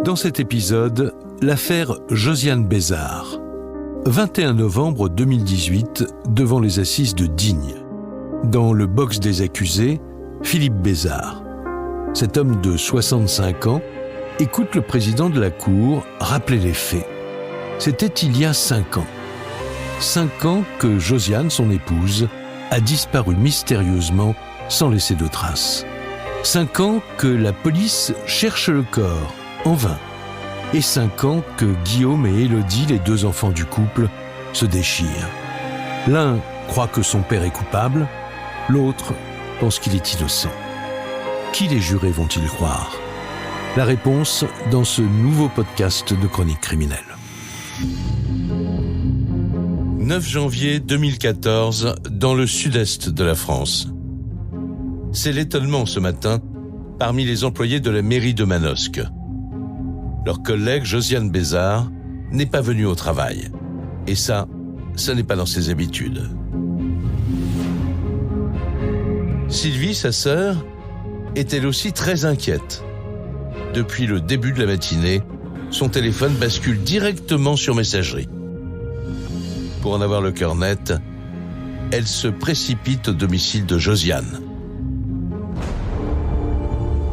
Dans cet épisode, l'affaire Josiane Bézard. 21 novembre 2018, devant les assises de Digne. Dans le box des accusés, Philippe Bézard. Cet homme de 65 ans écoute le président de la Cour rappeler les faits. C'était il y a 5 ans. 5 ans que Josiane, son épouse, a disparu mystérieusement sans laisser de traces. 5 ans que la police cherche le corps, en vain. Et 5 ans que Guillaume et Élodie, les 2 enfants du couple, se déchirent. L'un croit que son père est coupable, l'autre pense qu'il est innocent. Qui les jurés vont-ils croire ? La réponse dans ce nouveau podcast de Chroniques criminelles. 9 janvier 2014, dans le sud-est de la France. C'est l'étonnement ce matin parmi les employés de la mairie de Manosque. Leur collègue Josiane Bézard n'est pas venue au travail. Et ça n'est pas dans ses habitudes. Sylvie, sa sœur, est elle aussi très inquiète. Depuis le début de la matinée, son téléphone bascule directement sur messagerie. Pour en avoir le cœur net, elle se précipite au domicile de Josiane.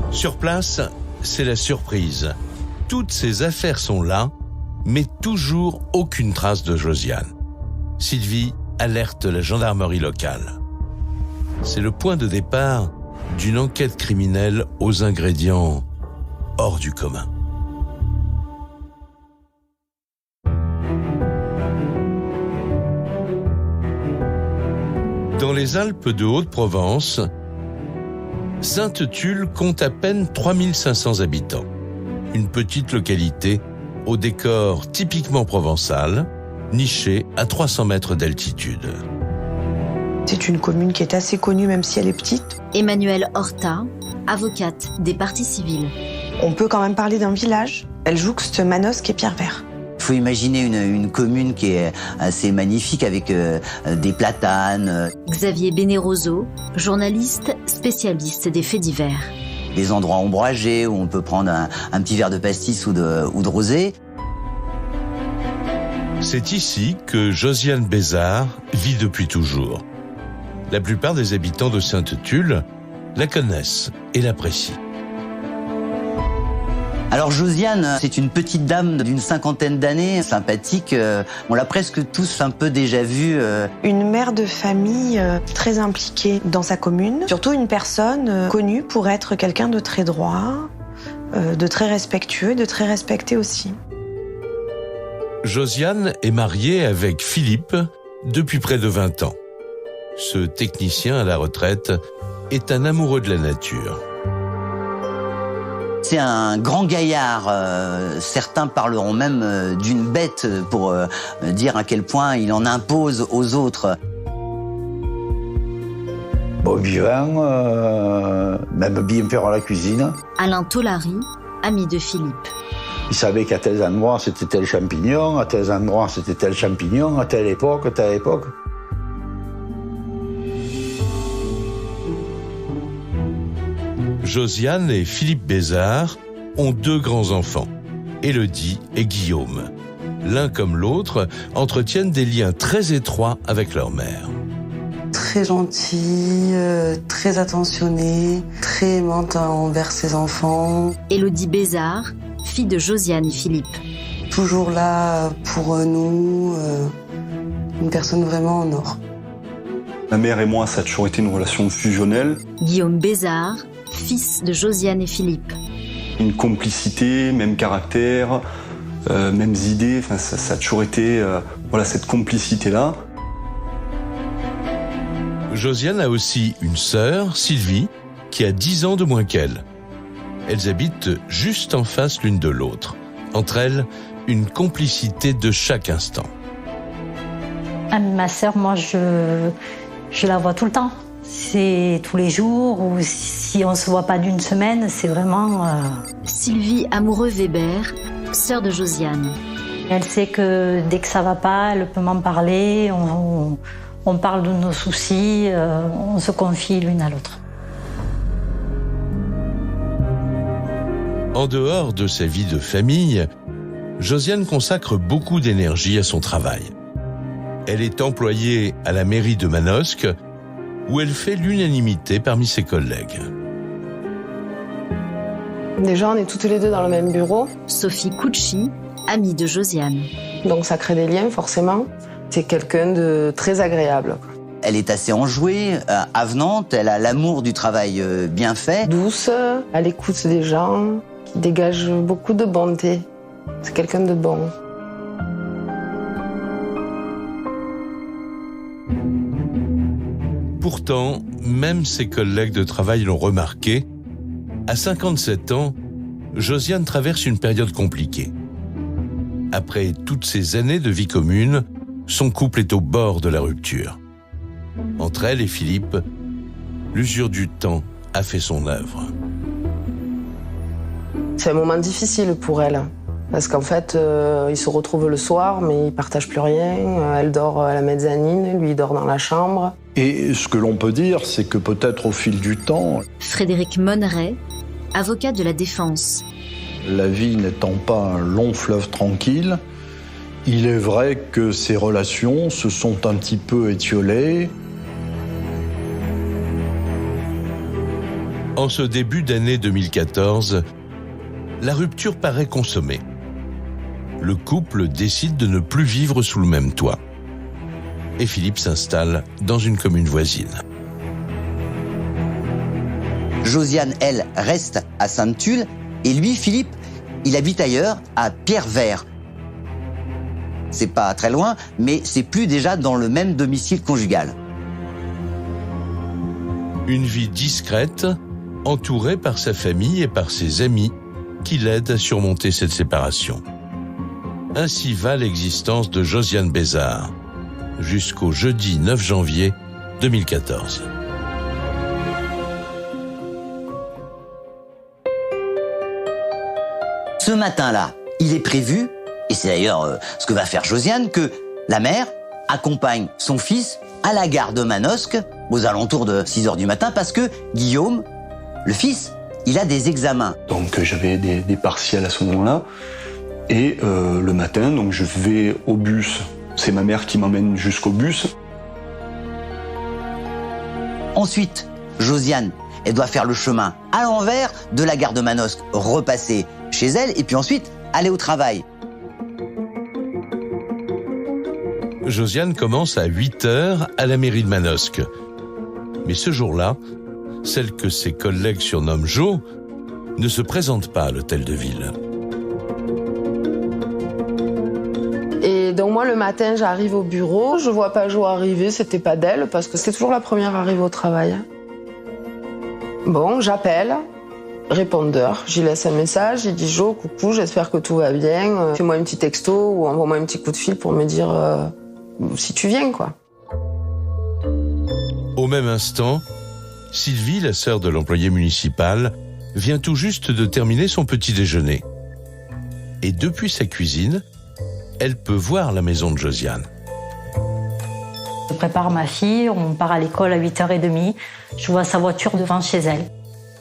Sur place, c'est la surprise. Toutes ses affaires sont là, mais toujours aucune trace de Josiane. Sylvie alerte la gendarmerie locale. C'est le point de départ d'une enquête criminelle aux ingrédients hors du commun. Dans les Alpes de Haute-Provence, Sainte-Tulle compte à peine 3500 habitants. Une petite localité au décor typiquement provençal, nichée à 300 mètres d'altitude. C'est une commune qui est assez connue, même si elle est petite. Emmanuelle Horta, avocate des parties civiles. On peut quand même parler d'un village. Elle jouxte Manosque et Pierrevert. Il faut imaginer une commune qui est assez magnifique avec des platanes. Xavier Bénéroso, journaliste spécialiste des faits divers. Des endroits ombragés où on peut prendre un petit verre de pastis ou de rosé. C'est ici que Josiane Bézard vit depuis toujours. La plupart des habitants de Sainte-Tulle la connaissent et l'apprécient. Alors Josiane, c'est une petite dame d'une 50aine d'années, sympathique. On l'a presque tous un peu déjà vue. Une mère de famille très impliquée dans sa commune. Surtout une personne connue pour être quelqu'un de très droit, de très respectueux et de très respecté aussi. Josiane est mariée avec Philippe depuis près de 20 ans. Ce technicien à la retraite est un amoureux de la nature. C'est un grand gaillard. Certains parleront même d'une bête pour dire à quel point il en impose aux autres. Bon vivant, même bien faire la cuisine. Alain Tolary, ami de Philippe. Il savait qu'à tel endroit c'était tel champignon, à tel endroit c'était tel champignon, à telle époque, telle époque. Josiane et Philippe Bézard ont 2 grands-enfants, Élodie et Guillaume. L'un comme l'autre entretiennent des liens très étroits avec leur mère. Très gentille, très attentionnée, très aimante envers ses enfants. Élodie Bézard, fille de Josiane et Philippe. Toujours là pour nous, une personne vraiment en or. Ma mère et moi, ça a toujours été une relation fusionnelle. Guillaume Bézard, fils de Josiane et Philippe. Une complicité, même caractère, mêmes idées, enfin, ça a toujours été cette complicité-là. Josiane a aussi une sœur, Sylvie, qui a 10 ans de moins qu'elle. Elles habitent juste en face l'une de l'autre. Entre elles, une complicité de chaque instant. Ma sœur, moi, je la vois tout le temps. C'est tous les jours, ou si on ne se voit pas d'une semaine, c'est vraiment... Sylvie Amoureux-Weber, sœur de Josiane. Elle sait que dès que ça va pas, elle peut m'en parler, on parle de nos soucis, on se confie l'une à l'autre. En dehors de sa vie de famille, Josiane consacre beaucoup d'énergie à son travail. Elle est employée à la mairie de Manosque, où elle fait l'unanimité parmi ses collègues. Déjà, on est toutes les deux dans le même bureau, Sophie Cucci, amie de Josiane. donc ça crée des liens forcément. C'est quelqu'un de très agréable. Elle est assez enjouée, avenante, elle a l'amour du travail bien fait. Douce, à l'écoute des gens, qui dégage beaucoup de bonté. C'est quelqu'un de bon. Pourtant, même ses collègues de travail l'ont remarqué, à 57 ans, Josiane traverse une période compliquée. Après toutes ces années de vie commune, son couple est au bord de la rupture. Entre elle et Philippe, l'usure du temps a fait son œuvre. C'est un moment difficile pour elle. Parce qu'en fait, ils se retrouvent le soir, mais ils partagent plus rien. Elle dort à la mezzanine, lui il dort dans la chambre. Et ce que l'on peut dire, c'est que peut-être au fil du temps, Frédéric Monneret, avocat de la défense. la vie n'étant pas un long fleuve tranquille, il est vrai que ces relations se sont un petit peu étiolées. En ce début d'année 2014, la rupture paraît consommée. Le couple décide de ne plus vivre sous le même toit. Et Philippe s'installe dans une commune voisine. Josiane, elle, reste à Sainte-Tulle, et lui, Philippe, il habite ailleurs, à Pierrevert. C'est pas très loin, mais c'est plus déjà dans le même domicile conjugal. Une vie discrète, entourée par sa famille et par ses amis, qui l'aident à surmonter cette séparation. Ainsi va l'existence de Josiane Bézard, jusqu'au jeudi 9 janvier 2014. Ce matin-là, il est prévu, et c'est d'ailleurs ce que va faire Josiane, que la mère accompagne son fils à la gare de Manosque aux alentours de 6h du matin parce que Guillaume, le fils, il a des examens. Donc j'avais des partiels à ce moment-là. Et le matin, donc je vais au bus. C'est ma mère qui m'emmène jusqu'au bus. Ensuite, Josiane, elle doit faire le chemin à l'envers de la gare de Manosque, repasser chez elle et puis ensuite aller au travail. Josiane commence à 8h à la mairie de Manosque. Mais ce jour-là, celle que ses collègues surnomment Jo ne se présente pas à l'hôtel de ville. Et donc moi, le matin, j'arrive au bureau, je vois pas Jo arriver, c'était pas d'elle, parce que c'est toujours la première arrivée au travail. Bon, j'appelle, répondeur, j'y laisse un message, j'ai dit Jo, coucou, j'espère que tout va bien, fais-moi un petit texto ou envoie-moi un petit coup de fil pour me dire si tu viens, quoi. Au même instant, Sylvie, la sœur de l'employé municipal, vient tout juste de terminer son petit déjeuner. Et depuis sa cuisine, elle peut voir la maison de Josiane. Je prépare ma fille, on part à l'école à 8h30. Je vois sa voiture devant chez elle.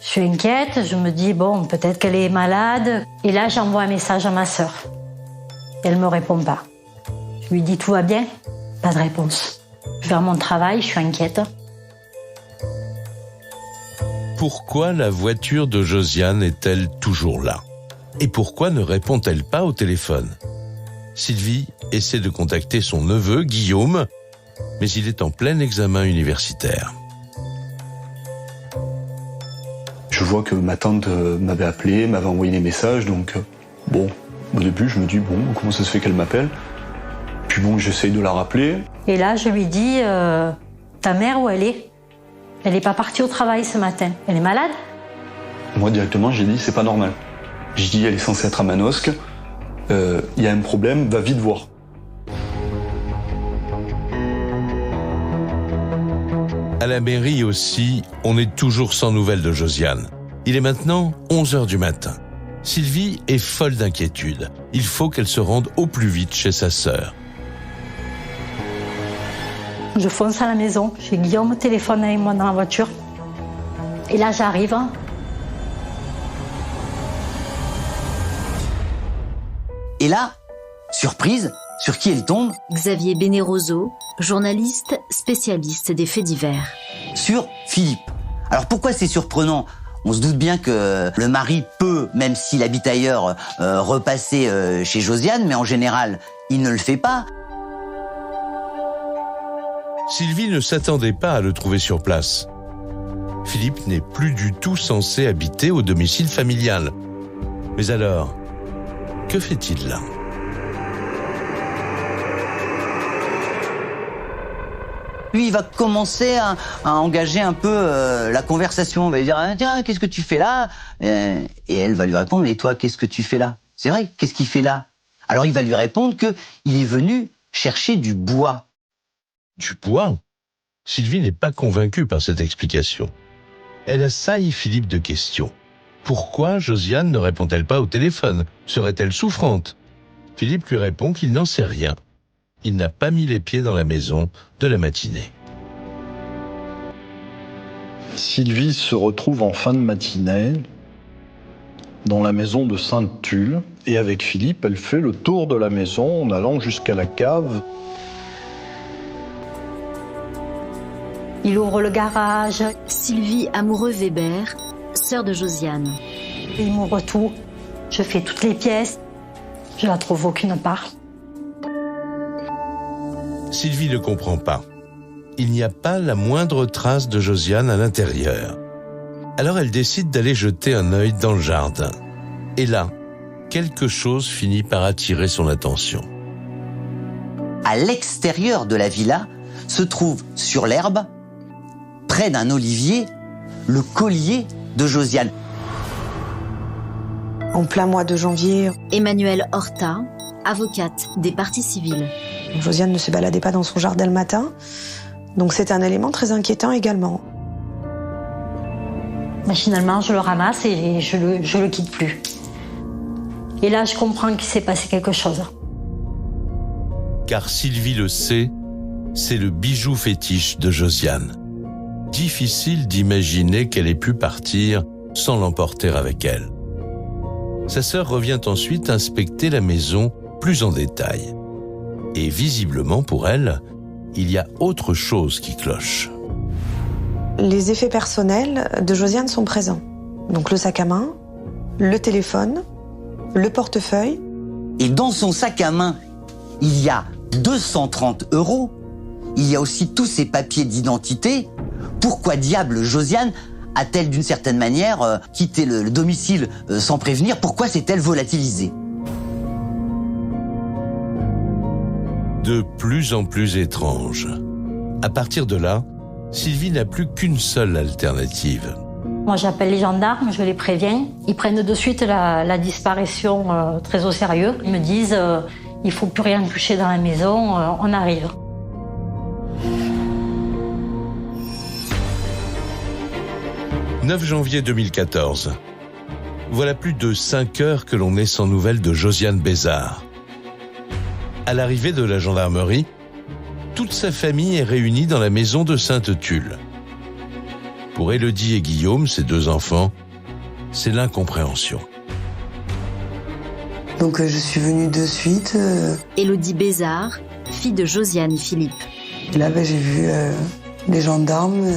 Je suis inquiète, je me dis, bon, peut-être qu'elle est malade. Et là, j'envoie un message à ma sœur. Elle me répond pas. Je lui dis, tout va bien? Pas de réponse. Je vais faire mon travail, je suis inquiète. Pourquoi la voiture de Josiane est-elle toujours là? Et pourquoi ne répond-elle pas au téléphone? Sylvie essaie de contacter son neveu, Guillaume, mais il est en plein examen universitaire. Je vois que ma tante m'avait appelé, m'avait envoyé des messages, donc bon, au début je me dis bon, comment ça se fait qu'elle m'appelle? Puis bon, j'essaye de la rappeler. Et là, je lui dis, ta mère, où elle est? Elle n'est pas partie au travail ce matin. Elle est malade? Moi directement, j'ai dit c'est pas normal. Je dis elle est censée être à Manosque, y a un problème, va vite voir. À la mairie aussi, on est toujours sans nouvelles de Josiane. Il est maintenant 11h du matin. Sylvie est folle d'inquiétude. Il faut qu'elle se rende au plus vite chez sa sœur. Je fonce à la maison. J'ai Guillaume au téléphone avec moi dans la voiture. Et là, j'arrive. Et là, surprise, sur qui elle tombe? Xavier Bénéroso, journaliste spécialiste des faits divers. Sur Philippe. Alors pourquoi c'est surprenant? On se doute bien que le mari peut, même s'il habite ailleurs, repasser chez Josiane, mais en général, il ne le fait pas. Sylvie ne s'attendait pas à le trouver sur place. Philippe n'est plus du tout censé habiter au domicile familial. Mais alors, que fait-il là? Lui, il va commencer à engager un peu la conversation. Il va lui dire « Tiens, qu'est-ce que tu fais là ?» Et elle va lui répondre « Et toi, qu'est-ce que tu fais là ?» C'est vrai, qu'est-ce qu'il fait là? Alors il va lui répondre qu'il est venu chercher du bois. Du bois? Sylvie n'est pas convaincue par cette explication. Elle assaille Philippe de questions. Pourquoi Josiane ne répond-elle pas au téléphone? Serait-elle souffrante? Philippe lui répond qu'il n'en sait rien. Il n'a pas mis les pieds dans la maison de la matinée. Sylvie se retrouve en fin de matinée dans la maison de Sainte-Tulle. Et avec Philippe, elle fait le tour de la maison en allant jusqu'à la cave. Il ouvre le garage. Sylvie Amoureux-Weber, sœur de Josiane. Il m'ouvre tout. Je fais toutes les pièces. Je la trouve aucune part. Sylvie ne comprend pas. Il n'y a pas la moindre trace de Josiane à l'intérieur. Alors elle décide d'aller jeter un œil dans le jardin. Et là, quelque chose finit par attirer son attention. À l'extérieur de la villa se trouve sur l'herbe, près d'un olivier, le collier de Josiane. En plein mois de janvier, Emmanuelle Horta, avocate des parties civiles. Josiane ne se baladait pas dans son jardin le matin, donc c'est un élément très inquiétant également. Machinalement, je le ramasse et je le quitte plus. Et là, je comprends qu'il s'est passé quelque chose. Car Sylvie le sait, c'est le bijou fétiche de Josiane. Difficile d'imaginer qu'elle ait pu partir sans l'emporter avec elle. Sa sœur revient ensuite inspecter la maison plus en détail. Et visiblement pour elle, il y a autre chose qui cloche. Les effets personnels de Josiane sont présents. Donc le sac à main, le téléphone, le portefeuille. Et dans son sac à main, il y a 230 €. Il y a aussi tous ses papiers d'identité. Pourquoi diable Josiane a-t-elle d'une certaine manière quitté le domicile sans prévenir? Pourquoi s'est-elle volatilisée? De plus en plus étrange. À partir de là, Sylvie n'a plus qu'une seule alternative. Moi, j'appelle les gendarmes, je les préviens. Ils prennent de suite la disparition très au sérieux. Ils me disent il ne faut plus rien toucher dans la maison, on arrive. « 9 janvier 2014. Voilà plus de 5 heures que l'on est sans nouvelles de Josiane Bézard. À l'arrivée de la gendarmerie, toute sa famille est réunie dans la maison de Sainte-Tulle. Pour Élodie et Guillaume, ses 2 enfants, c'est l'incompréhension. Donc je suis venue de suite. Élodie Bézard, fille de Josiane et Philippe. Et là, j'ai vu les gendarmes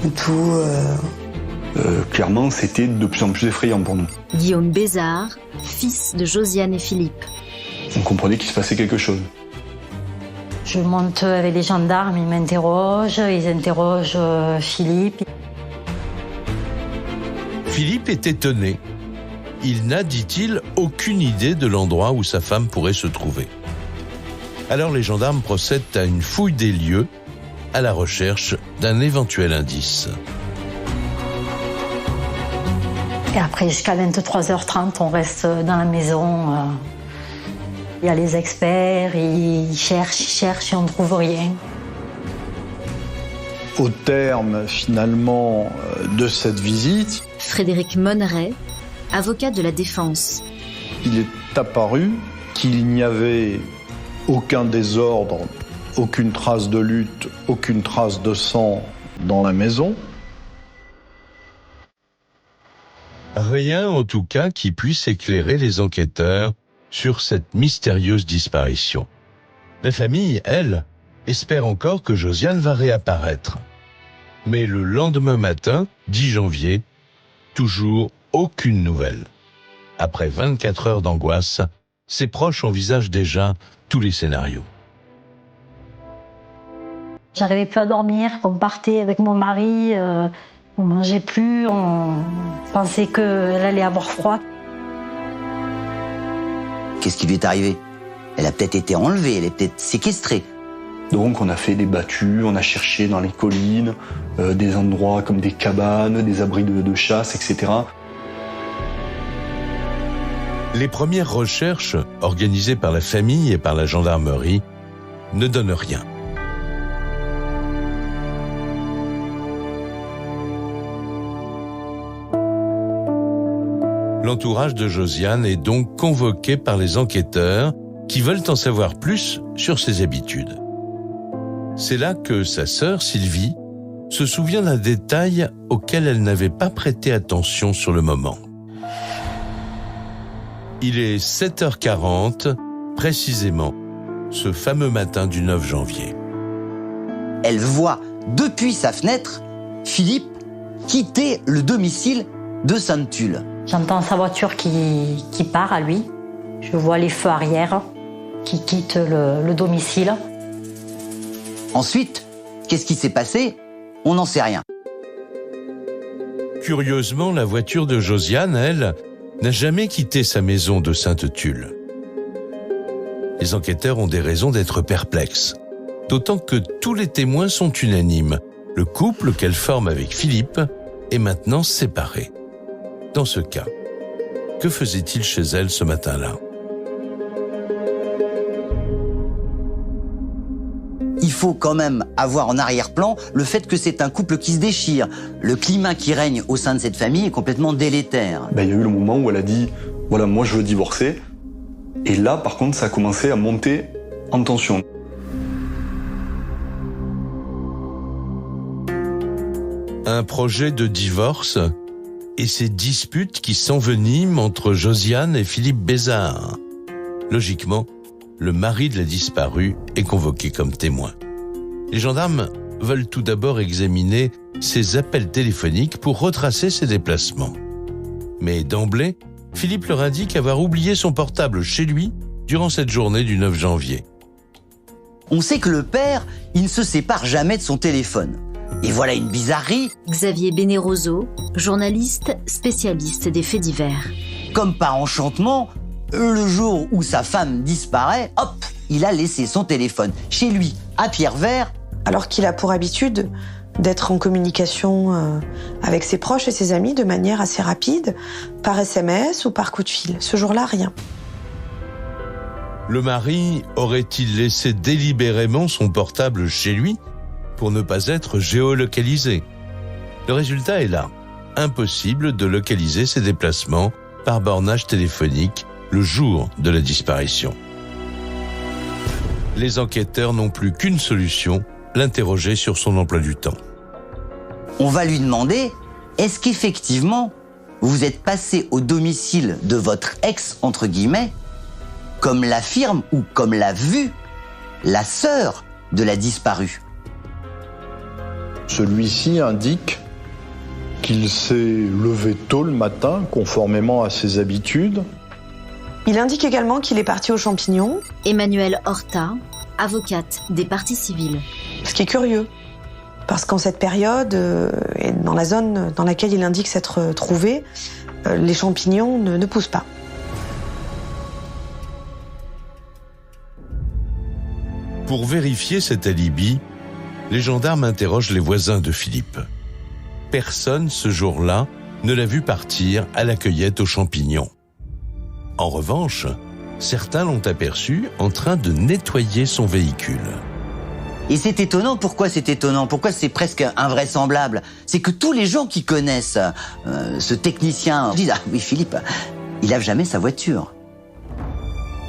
et tout. Clairement, c'était de plus en plus effrayant pour nous. Guillaume Bézard, fils de Josiane et Philippe. On comprenait qu'il se passait quelque chose. Je monte avec les gendarmes, ils m'interrogent, ils interrogent Philippe. Philippe est étonné. Il n'a, dit-il, aucune idée de l'endroit où sa femme pourrait se trouver. Alors les gendarmes procèdent à une fouille des lieux, à la recherche d'un éventuel indice. Et après, jusqu'à 23h30, on reste dans la maison. Il y a les experts, ils cherchent et on ne trouve rien. Au terme, finalement, de cette visite, Frédéric Monneret, avocat de la défense. il est apparu qu'il n'y avait aucun désordre, aucune trace de lutte, aucune trace de sang dans la maison. Rien, en tout cas, qui puisse éclairer les enquêteurs sur cette mystérieuse disparition. La famille, elle, espère encore que Josiane va réapparaître. Mais le lendemain matin, 10 janvier, toujours aucune nouvelle. Après 24 heures d'angoisse, ses proches envisagent déjà tous les scénarios. J'arrivais plus à dormir, on partait avec mon mari, on mangeait plus, on pensait qu'elle allait avoir froid. Qu'est-ce qui lui est arrivé? Elle a peut-être été enlevée, elle est peut-être séquestrée. Donc on a fait des battues, on a cherché dans les collines, des endroits comme des cabanes, des abris de chasse, etc. Les premières recherches, organisées par la famille et par la gendarmerie, ne donnent rien. L'entourage de Josiane est donc convoqué par les enquêteurs qui veulent en savoir plus sur ses habitudes. C'est là que sa sœur, Sylvie, se souvient d'un détail auquel elle n'avait pas prêté attention sur le moment. Il est 7h40, précisément, ce fameux matin du 9 janvier. Elle voit, depuis sa fenêtre, Philippe quitter le domicile de Sainte-Tulle. J'entends sa voiture qui part à lui. Je vois les feux arrière qui quittent le domicile. Ensuite, qu'est-ce qui s'est passé? On n'en sait rien. Curieusement, la voiture de Josiane, elle, n'a jamais quitté sa maison de Sainte-Tulle. Les enquêteurs ont des raisons d'être perplexes, d'autant que tous les témoins sont unanimes. Le couple qu'elle forme avec Philippe est maintenant séparé. Dans ce cas, que faisait-il chez elle ce matin-là? Il faut quand même avoir en arrière-plan le fait que c'est un couple qui se déchire. Le climat qui règne au sein de cette famille est complètement délétère. Il y a eu le moment où elle a dit « Voilà, moi je veux divorcer ». Et là, par contre, ça a commencé à monter en tension. Un projet de divorce et ces disputes qui s'enveniment entre Josiane et Philippe Bézard. Logiquement, le mari de la disparue est convoqué comme témoin. Les gendarmes veulent tout d'abord examiner ses appels téléphoniques pour retracer ses déplacements. Mais d'emblée, Philippe leur indique avoir oublié son portable chez lui durant cette journée du 9 janvier. On sait que le père, il ne se sépare jamais de son téléphone. Et voilà une bizarrerie. Xavier Bénéroso, journaliste spécialiste des faits divers. Comme par enchantement, le jour où sa femme disparaît, hop, il a laissé son téléphone chez lui, à Pierrevert. Alors qu'il a pour habitude d'être en communication avec ses proches et ses amis de manière assez rapide, par SMS ou par coup de fil. Ce jour-là, rien. Le mari aurait-il laissé délibérément son portable chez lui pour ne pas être géolocalisé? Le résultat est là. Impossible de localiser ses déplacements par bornage téléphonique le jour de la disparition. Les enquêteurs n'ont plus qu'une solution, l'interroger sur son emploi du temps. On va lui demander, est-ce qu'effectivement, vous êtes passé au domicile de votre ex, entre guillemets, comme l'affirme ou comme l'a vu la sœur de la disparue? Celui-ci indique qu'il s'est levé tôt le matin, conformément à ses habitudes. Il indique également qu'il est parti aux champignons. Emmanuelle Horta, avocate des parties civiles. Ce qui est curieux, parce qu'en cette période, et dans la zone dans laquelle il indique s'être trouvé, les champignons ne poussent pas. Pour vérifier cet alibi, les gendarmes interrogent les voisins de Philippe. Personne ce jour-là ne l'a vu partir à la cueillette aux champignons. En revanche, certains l'ont aperçu en train de nettoyer son véhicule. Et c'est étonnant. Pourquoi c'est étonnant? Pourquoi c'est presque invraisemblable? C'est que tous les gens qui connaissent ce technicien disent « Ah oui, Philippe, il lave jamais sa voiture ».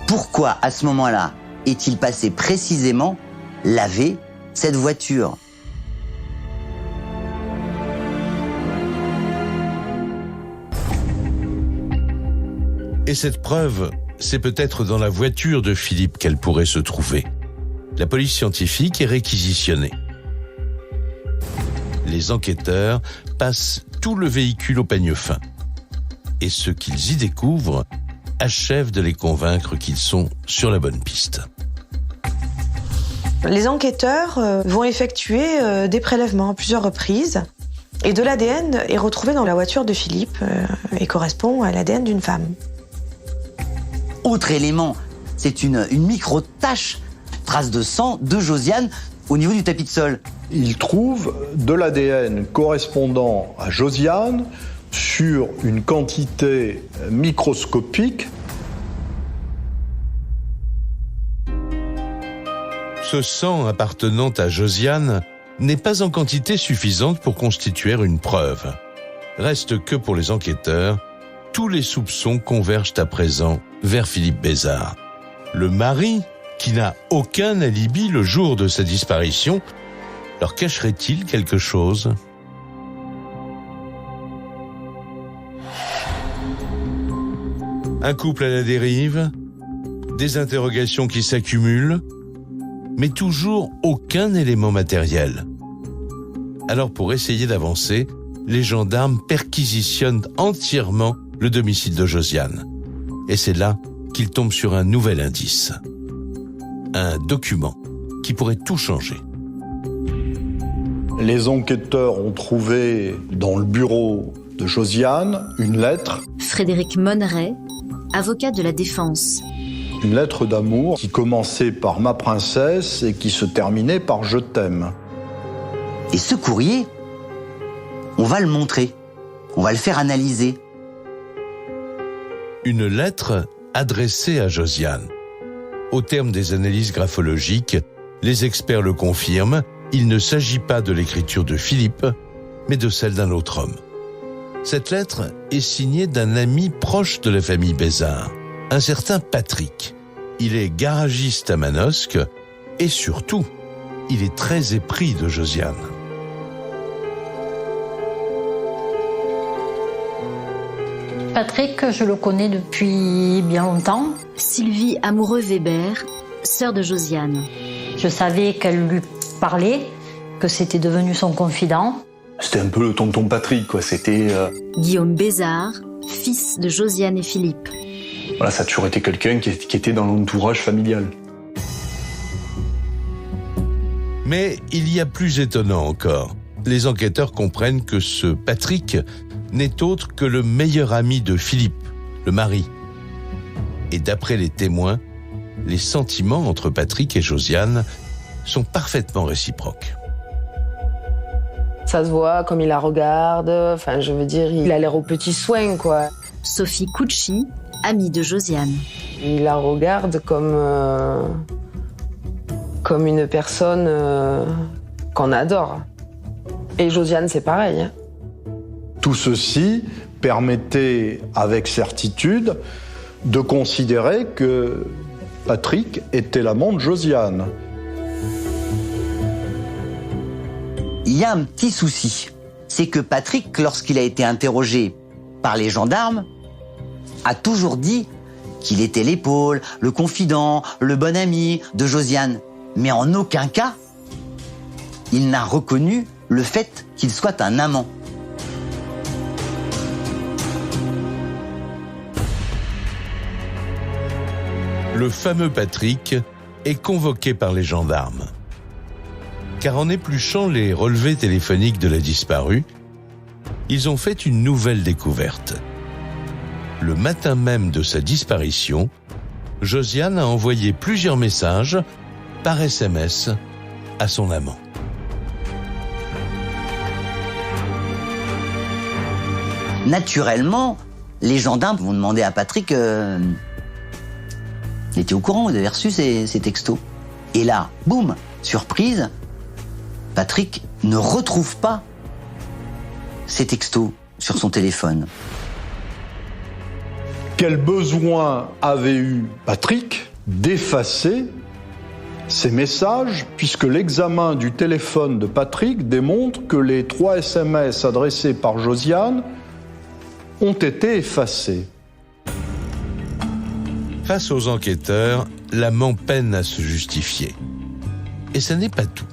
Pourquoi, à ce moment-là, est-il passé précisément laver cette voiture? Et cette preuve c'est peut-être dans la voiture de Philippe qu'elle pourrait se trouver. La police scientifique est réquisitionnée. Les enquêteurs passent tout le véhicule au peigne fin. Et ce qu'ils y découvrent achève de les convaincre qu'ils sont sur la bonne piste. Les enquêteurs vont effectuer des prélèvements à plusieurs reprises. Et de l'ADN est retrouvé dans la voiture de Philippe et correspond à l'ADN d'une femme. Autre élément, c'est une micro-tache, trace de sang de Josiane au niveau du tapis de sol. Il trouve de l'ADN correspondant à Josiane sur une quantité microscopique. Ce sang appartenant à Josiane n'est pas en quantité suffisante pour constituer une preuve. Reste que pour les enquêteurs, tous les soupçons convergent à présent vers Philippe Bézard. Le mari, qui n'a aucun alibi le jour de sa disparition, leur cacherait-il quelque chose ? Un couple à la dérive, des interrogations qui s'accumulent, mais toujours aucun élément matériel. Alors pour essayer d'avancer, les gendarmes perquisitionnent entièrement le domicile de Josiane. Et c'est là qu'ils tombent sur un nouvel indice. Un document qui pourrait tout changer. Les enquêteurs ont trouvé dans le bureau de Josiane une lettre. Frédéric Monneret, avocat de la défense. Une lettre d'amour qui commençait par « Ma princesse » et qui se terminait par « Je t'aime ». Et ce courrier, on va le montrer, on va le faire analyser. Une lettre adressée à Josiane. Au terme des analyses graphologiques, les experts le confirment, il ne s'agit pas de l'écriture de Philippe, mais de celle d'un autre homme. Cette lettre est signée d'un ami proche de la famille Bézard, un certain Patrick. Il est garagiste à Manosque et surtout, il est très épris de Josiane. Patrick, je le connais depuis bien longtemps. Sylvie Amoureux-Weber, sœur de Josiane. Je savais qu'elle lui parlait, que c'était devenu son confident. C'était un peu le tonton Patrick, quoi. C'était... Guillaume Bézard, fils de Josiane et Philippe. Voilà, ça a toujours été quelqu'un qui était dans l'entourage familial. Mais il y a plus étonnant encore. Les enquêteurs comprennent que ce Patrick n'est autre que le meilleur ami de Philippe, le mari. Et d'après les témoins, les sentiments entre Patrick et Josiane sont parfaitement réciproques. Ça se voit comme il la regarde, enfin je veux dire, il a l'air aux petits soins, quoi. Sophie Cucci, amie de Josiane. Il la regarde comme une personne qu'on adore. Et Josiane, c'est pareil. Hein. Tout ceci permettait avec certitude de considérer que Patrick était l'amant de Josiane. Il y a un petit souci, c'est que Patrick, lorsqu'il a été interrogé par les gendarmes, a toujours dit qu'il était l'épaule, le confident, le bon ami de Josiane. Mais en aucun cas, il n'a reconnu le fait qu'il soit un amant. Le fameux Patrick est convoqué par les gendarmes. Car en épluchant les relevés téléphoniques de la disparue, ils ont fait une nouvelle découverte. Le matin même de sa disparition, Josiane a envoyé plusieurs messages par SMS à son amant. Naturellement, les gendarmes vont demander à Patrick... il était au courant, il avait reçu ces textos. Et là, boum, surprise, Patrick ne retrouve pas ces textos sur son téléphone. Quel besoin avait eu Patrick d'effacer ces messages, puisque l'examen du téléphone de Patrick démontre que les 3 SMS adressés par Josiane ont été effacés. Face aux enquêteurs, l'amant peine à se justifier. Et ça n'est pas tout.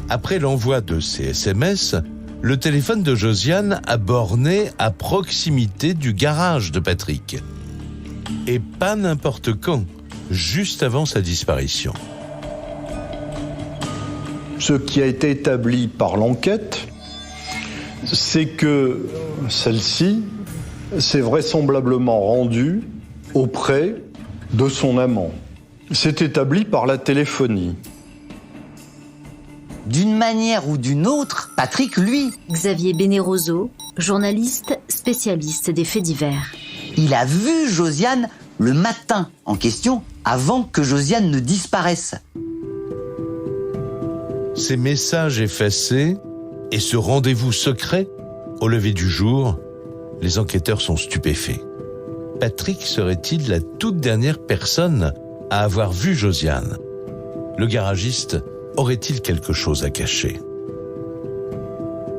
Après l'envoi de ces SMS, le téléphone de Josiane a borné à proximité du garage de Patrick. Et pas n'importe quand, juste avant sa disparition. Ce qui a été établi par l'enquête, c'est que celle-ci s'est vraisemblablement rendue auprès de son amant. C'est établi par la téléphonie. D'une manière ou d'une autre, Patrick, lui, Xavier Bénéroso, journaliste spécialiste des faits divers. il a vu Josiane le matin en question, avant que Josiane ne disparaisse. Ces messages effacés et ce rendez-vous secret au lever du jour, les enquêteurs sont stupéfaits. Patrick serait-il la toute dernière personne à avoir vu Josiane? Le garagiste aurait-il quelque chose à cacher?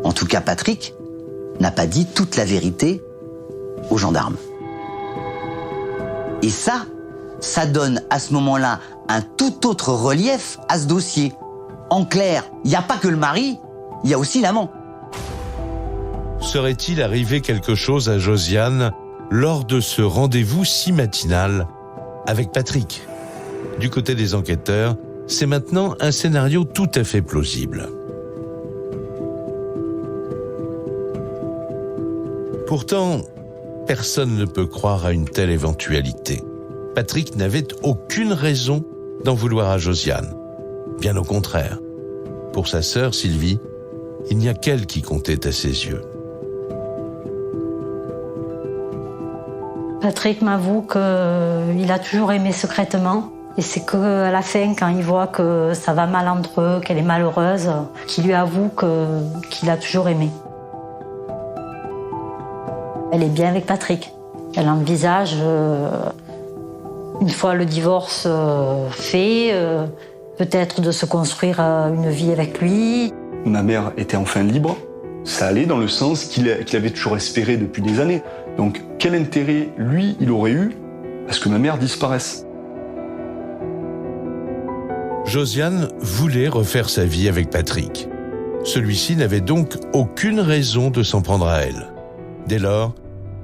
En tout cas, Patrick n'a pas dit toute la vérité aux gendarmes. Et ça donne à ce moment-là un tout autre relief à ce dossier. En clair, il n'y a pas que le mari, il y a aussi l'amant. Serait-il arrivé quelque chose à Josiane lors de ce rendez-vous si matinal avec Patrick? Du côté des enquêteurs, c'est maintenant un scénario tout à fait plausible. Pourtant, personne ne peut croire à une telle éventualité. Patrick n'avait aucune raison d'en vouloir à Josiane. Bien au contraire. Pour sa sœur Sylvie, il n'y a qu'elle qui comptait à ses yeux. Patrick m'avoue qu'il a toujours aimé secrètement. Et c'est qu'à la fin, quand il voit que ça va mal entre eux, qu'elle est malheureuse, qu'il lui avoue qu'il a toujours aimé. Elle est bien avec Patrick. Elle envisage, une fois le divorce fait, peut-être de se construire une vie avec lui. Ma mère était enfin libre. Ça allait dans le sens qu'il avait toujours espéré depuis des années. Donc quel intérêt, lui, il aurait eu à ce que ma mère disparaisse? Josiane voulait refaire sa vie avec Patrick. Celui-ci n'avait donc aucune raison de s'en prendre à elle. Dès lors,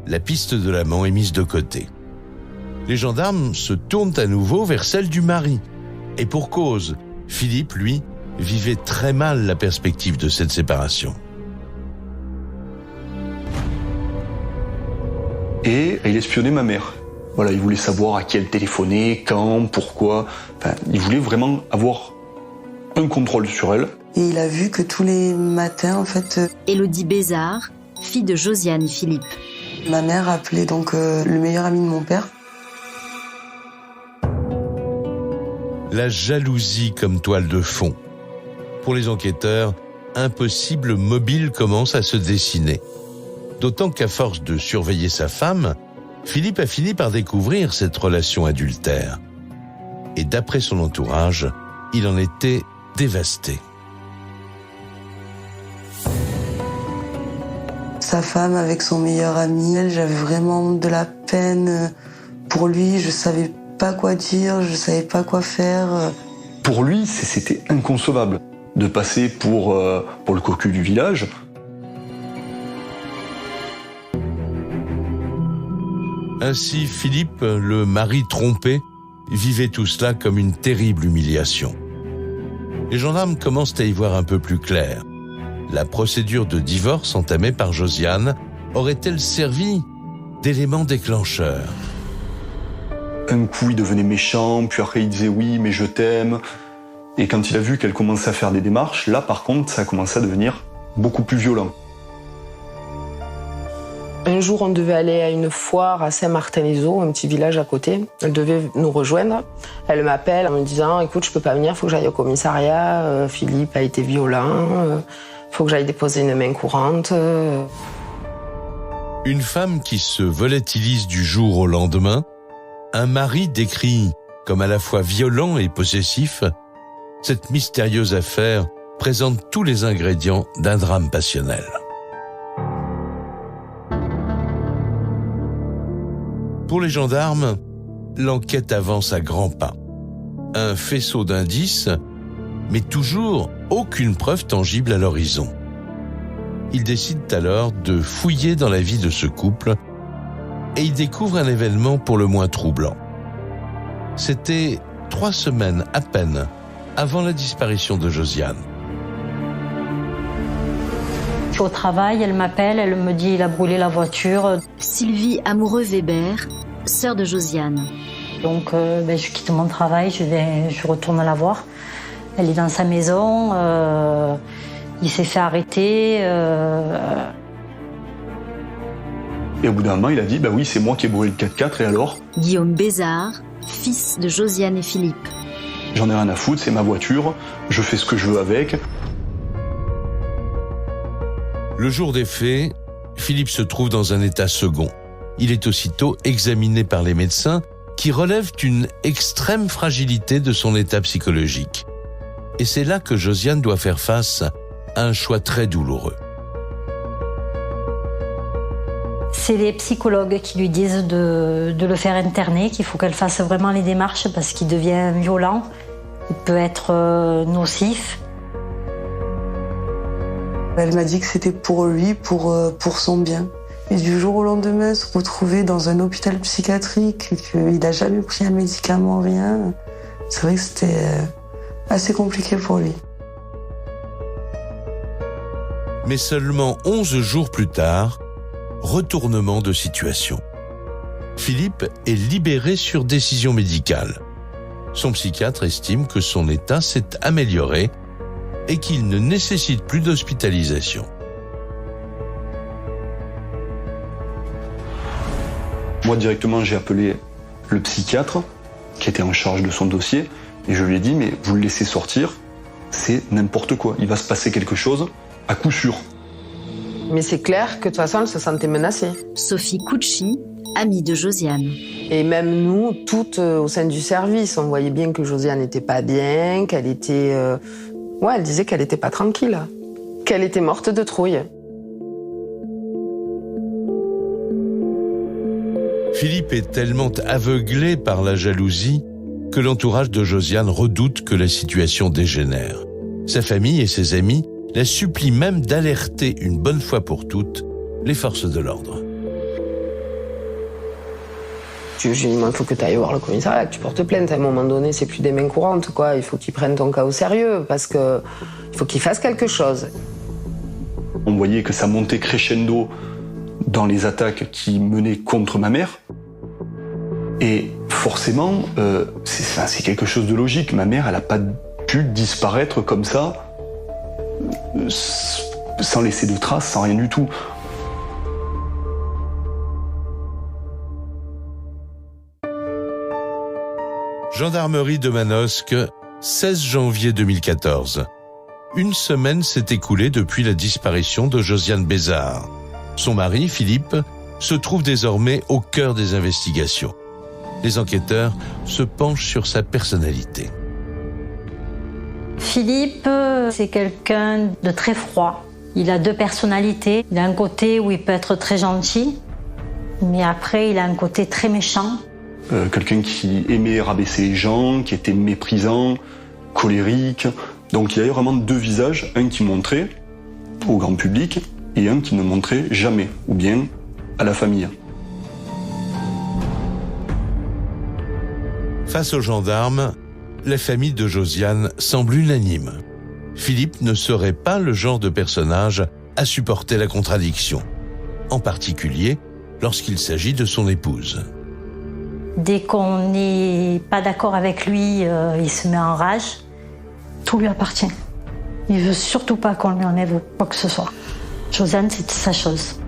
la piste de l'amant est mise de côté. Les gendarmes se tournent à nouveau vers celle du mari. Et pour cause, Philippe, lui, vivait très mal la perspective de cette séparation. Et il espionnait ma mère. Voilà, il voulait savoir à qui elle téléphonait, quand, pourquoi. Enfin, il voulait vraiment avoir un contrôle sur elle. Et il a vu que tous les matins, en fait, Élodie Bézard, fille de Josiane et Philippe. ma mère appelait donc le meilleur ami de mon père. La jalousie comme toile de fond. Pour les enquêteurs, un possible mobile commence à se dessiner. D'autant qu'à force de surveiller sa femme, Philippe a fini par découvrir cette relation adultère. Et d'après son entourage, il en était dévasté. Sa femme avec son meilleur ami, j'avais vraiment de la peine pour lui, je savais pas quoi dire, je savais pas quoi faire. Pour lui, c'était inconcevable de passer pour le cocu du village. Ainsi, Philippe, le mari trompé, vivait tout cela comme une terrible humiliation. Les gendarmes commencent à y voir un peu plus clair. La procédure de divorce entamée par Josiane aurait-elle servi d'élément déclencheur? Un coup, il devenait méchant, puis après, il disait « oui, mais je t'aime ». Et quand il a vu qu'elle commençait à faire des démarches, là, par contre, ça a commencé à devenir beaucoup plus violent. Un jour, on devait aller à une foire à Saint-Martin-les-Eaux, un petit village à côté. Elle devait nous rejoindre. Elle m'appelle en me disant « écoute, je peux pas venir, il faut que j'aille au commissariat. Philippe a été violent, faut que j'aille déposer une main courante. » Une femme qui se volatilise du jour au lendemain, un mari décrit comme à la fois violent et possessif, cette mystérieuse affaire présente tous les ingrédients d'un drame passionnel. Pour les gendarmes, l'enquête avance à grands pas. Un faisceau d'indices, mais toujours aucune preuve tangible à l'horizon. Ils décident alors de fouiller dans la vie de ce couple et ils découvrent un événement pour le moins troublant. C'était 3 semaines à peine avant la disparition de Josiane. Je suis au travail, elle m'appelle, elle me dit il a brûlé la voiture. Sylvie Amoureux-Weber, sœur de Josiane. Donc je quitte mon travail, je retourne la voir. Elle est dans sa maison, il s'est fait arrêter. Et au bout d'un moment, il a dit, oui, c'est moi qui ai brûlé le 4x4, et alors ? Guillaume Bézard, fils de Josiane et Philippe. J'en ai rien à foutre, c'est ma voiture, je fais ce que je veux avec. Le jour des faits, Philippe se trouve dans un état second. Il est aussitôt examiné par les médecins qui relèvent une extrême fragilité de son état psychologique. Et c'est là que Josiane doit faire face à un choix très douloureux. C'est les psychologues qui lui disent de le faire interner, qu'il faut qu'elle fasse vraiment les démarches parce qu'il devient violent, il peut être nocif. Elle m'a dit que c'était pour lui, pour son bien. Et du jour au lendemain, se retrouver dans un hôpital psychiatrique, qu'il n'a jamais pris un médicament, rien, c'est vrai que c'était assez compliqué pour lui. Mais seulement 11 jours plus tard, retournement de situation. Philippe est libéré sur décision médicale. Son psychiatre estime que son état s'est amélioré et qu'il ne nécessite plus d'hospitalisation. Moi, directement, j'ai appelé le psychiatre qui était en charge de son dossier et je lui ai dit, mais vous le laissez sortir, c'est n'importe quoi. Il va se passer quelque chose, à coup sûr. Mais c'est clair que de toute façon, elle se sentait menacée. Sophie Cucci, amie de Josiane. Et même nous, toutes au sein du service, on voyait bien que Josiane n'était pas bien, qu'elle était... elle disait qu'elle n'était pas tranquille, qu'elle était morte de trouille. Philippe est tellement aveuglé par la jalousie que l'entourage de Josiane redoute que la situation dégénère. Sa famille et ses amis la supplient même d'alerter une bonne fois pour toutes les forces de l'ordre. J'ai dit, il faut que tu ailles voir le commissariat, que tu portes plainte. À un moment donné, c'est plus des mains courantes, quoi. Il faut qu'ils prennent ton cas au sérieux, parce que il faut qu'ils fassent quelque chose. On voyait que ça montait crescendo dans les attaques qui menaient contre ma mère. Et forcément, c'est quelque chose de logique. Ma mère, elle n'a pas pu disparaître comme ça, sans laisser de traces, sans rien du tout. Gendarmerie de Manosque, 16 janvier 2014. Une semaine s'est écoulée depuis la disparition de Josiane Bézard. Son mari, Philippe, se trouve désormais au cœur des investigations. Les enquêteurs se penchent sur sa personnalité. Philippe, c'est quelqu'un de très froid. Il a 2 personnalités. Il a un côté où il peut être très gentil, mais après, il a un côté très méchant. Quelqu'un qui aimait rabaisser les gens, qui était méprisant, colérique. Donc il y avait vraiment 2 visages, un qui montrait au grand public et un qui ne montrait jamais, ou bien à la famille. Face aux gendarmes, la famille de Josiane semble unanime. Philippe ne serait pas le genre de personnage à supporter la contradiction, en particulier lorsqu'il s'agit de son épouse. Dès qu'on n'est pas d'accord avec lui, il se met en rage. Tout lui appartient. Il veut surtout pas qu'on lui enlève quoi que ce soit. Josiane, c'était sa chose.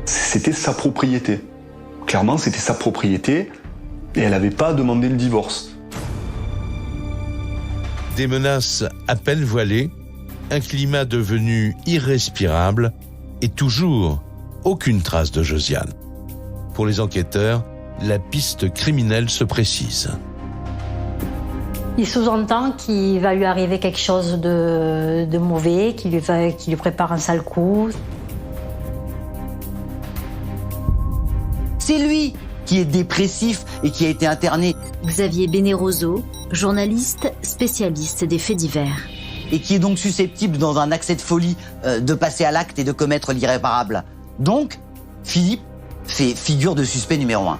C'était sa propriété. Clairement, c'était sa propriété et elle n'avait pas demandé le divorce. Des menaces à peine voilées, un climat devenu irrespirable et toujours aucune trace de Josiane. Pour les enquêteurs, la piste criminelle se précise. Il sous-entend qu'il va lui arriver quelque chose de mauvais, qu'il lui prépare un sale coup. C'est lui qui est dépressif et qui a été interné. Xavier Bénéroso, journaliste spécialiste des faits divers. Et qui est donc susceptible, dans un accès de folie, de passer à l'acte et de commettre l'irréparable. Donc, Philippe fait figure de suspect numéro 1.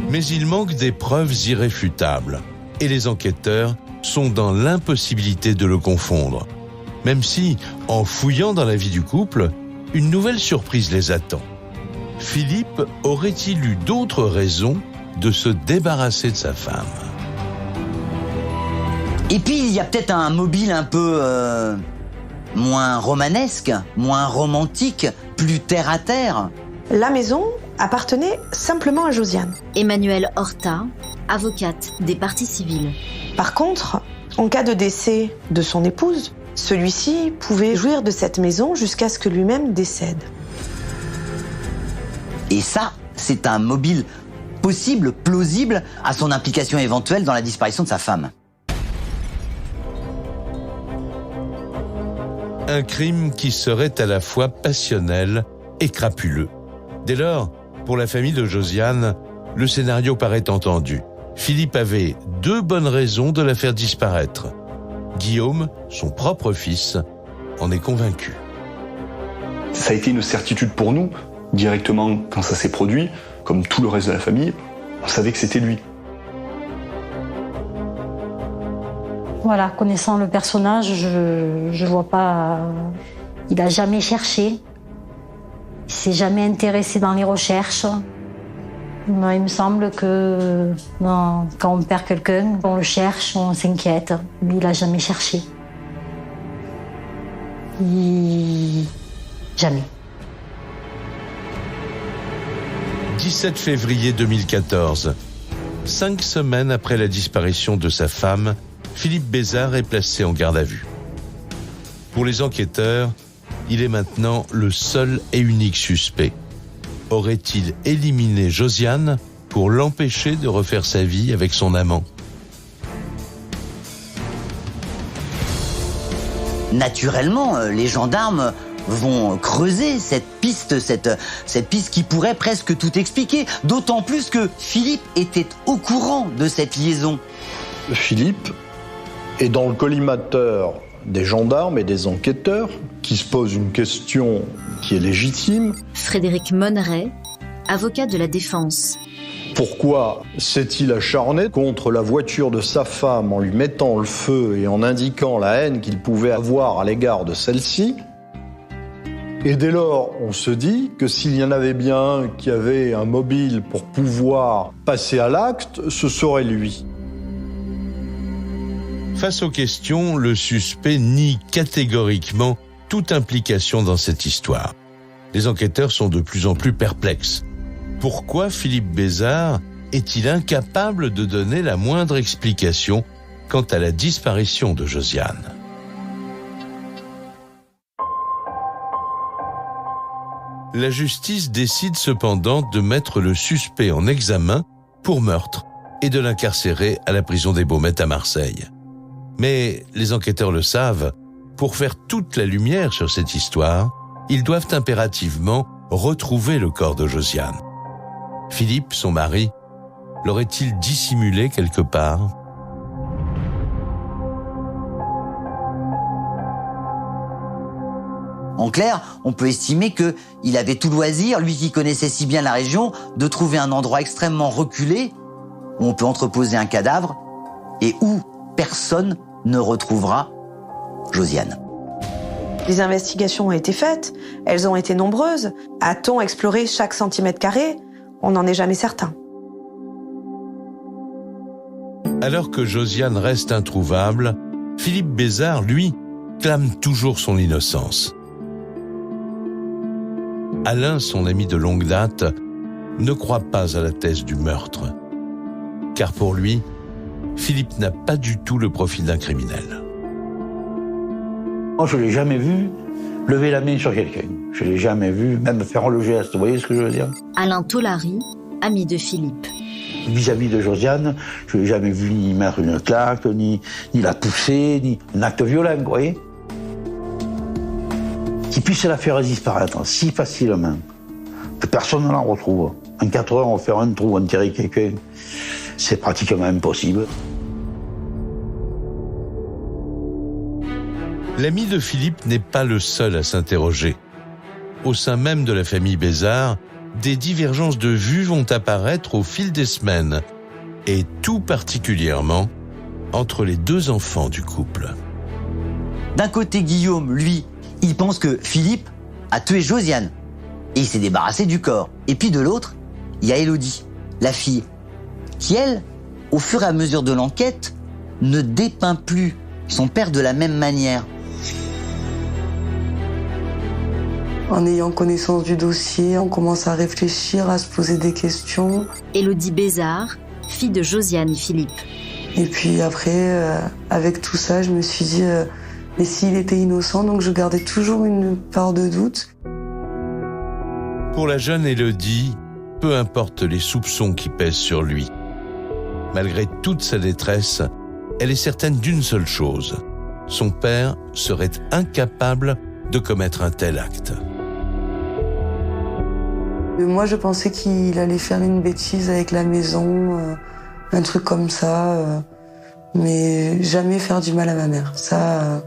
Mais il manque des preuves irréfutables. Et les enquêteurs sont dans l'impossibilité de le confondre. Même si, en fouillant dans la vie du couple, une nouvelle surprise les attend. Philippe aurait-il eu d'autres raisons de se débarrasser de sa femme? Et puis, il y a peut-être un mobile un peu moins romanesque, moins romantique, plus terre-à-terre. La maison appartenait simplement à Josiane. Emmanuelle Horta, avocate des parties civiles. Par contre, en cas de décès de son épouse, celui-ci pouvait jouir de cette maison jusqu'à ce que lui-même décède. Et ça, c'est un mobile possible, plausible, à son implication éventuelle dans la disparition de sa femme. Un crime qui serait à la fois passionnel et crapuleux. Dès lors, pour la famille de Josiane, le scénario paraît entendu. Philippe avait 2 bonnes raisons de la faire disparaître. Guillaume, son propre fils, en est convaincu. Ça a été une certitude pour nous, directement quand ça s'est produit, comme tout le reste de la famille, on savait que c'était lui. Voilà, connaissant le personnage, je vois pas. Il a jamais cherché. Il s'est jamais intéressé dans les recherches. Non, il me semble que non, quand on perd quelqu'un, on le cherche, on s'inquiète. Lui, il a jamais cherché. Jamais. 17 février 2014. 5 semaines après la disparition de sa femme, Philippe Bézard est placé en garde à vue. Pour les enquêteurs, il est maintenant le seul et unique suspect. Aurait-il éliminé Josiane pour l'empêcher de refaire sa vie avec son amant? Naturellement, les gendarmes vont creuser cette piste qui pourrait presque tout expliquer. D'autant plus que Philippe était au courant de cette liaison. Philippe est dans le collimateur des gendarmes et des enquêteurs qui se posent une question qui est légitime. Frédéric Monneret, avocat de la défense. Pourquoi s'est-il acharné contre la voiture de sa femme en lui mettant le feu et en indiquant la haine qu'il pouvait avoir à l'égard de celle-ci? Et dès lors, on se dit que s'il y en avait bien un qui avait un mobile pour pouvoir passer à l'acte, ce serait lui. Face aux questions, le suspect nie catégoriquement toute implication dans cette histoire. Les enquêteurs sont de plus en plus perplexes. Pourquoi Philippe Bézard est-il incapable de donner la moindre explication quant à la disparition de Josiane? La justice décide cependant de mettre le suspect en examen pour meurtre et de l'incarcérer à la prison des Baumettes à Marseille. Mais les enquêteurs le savent, pour faire toute la lumière sur cette histoire, ils doivent impérativement retrouver le corps de Josiane. Philippe, son mari, l'aurait-il dissimulé quelque part? En clair, on peut estimer qu'il avait tout loisir, lui qui connaissait si bien la région, de trouver un endroit extrêmement reculé où on peut entreposer un cadavre et où personne ne retrouvera Josiane. Les investigations ont été faites, elles ont été nombreuses. A-t-on exploré chaque centimètre carré? On n'en est jamais certain. Alors que Josiane reste introuvable, Philippe Bézard, lui, clame toujours son innocence. Alain, son ami de longue date, ne croit pas à la thèse du meurtre. Car pour lui, Philippe n'a pas du tout le profil d'un criminel. Moi, je ne l'ai jamais vu lever la main sur quelqu'un. Je ne l'ai jamais vu même faire le geste. Vous voyez ce que je veux dire? Alain Tolary, ami de Philippe. Vis-à-vis de Josiane, je ne l'ai jamais vu ni mettre une claque, ni la pousser, ni un acte violent, vous voyez? Qui puisse la faire disparaître si facilement, que personne ne la retrouve. En 4 heures, on fait un trou, enterrer quelqu'un, c'est pratiquement impossible. L'ami de Philippe n'est pas le seul à s'interroger. Au sein même de la famille Bézard, des divergences de vues vont apparaître au fil des semaines, et tout particulièrement entre les 2 enfants du couple. D'un côté, Guillaume, lui, il pense que Philippe a tué Josiane et il s'est débarrassé du corps. Et puis de l'autre, il y a Élodie, la fille, qui elle, au fur et à mesure de l'enquête, ne dépeint plus son père de la même manière. En ayant connaissance du dossier, on commence à réfléchir, à se poser des questions. Élodie Bézard, fille de Josiane et Philippe. Et puis après, avec tout ça, je me suis dit, mais s'il était innocent, donc je gardais toujours une part de doute. Pour la jeune Élodie, peu importe les soupçons qui pèsent sur lui. Malgré toute sa détresse, elle est certaine d'une seule chose. Son père serait incapable de commettre un tel acte. Moi, je pensais qu'il allait faire une bêtise avec la maison, un truc comme ça, mais jamais faire du mal à ma mère. Ça,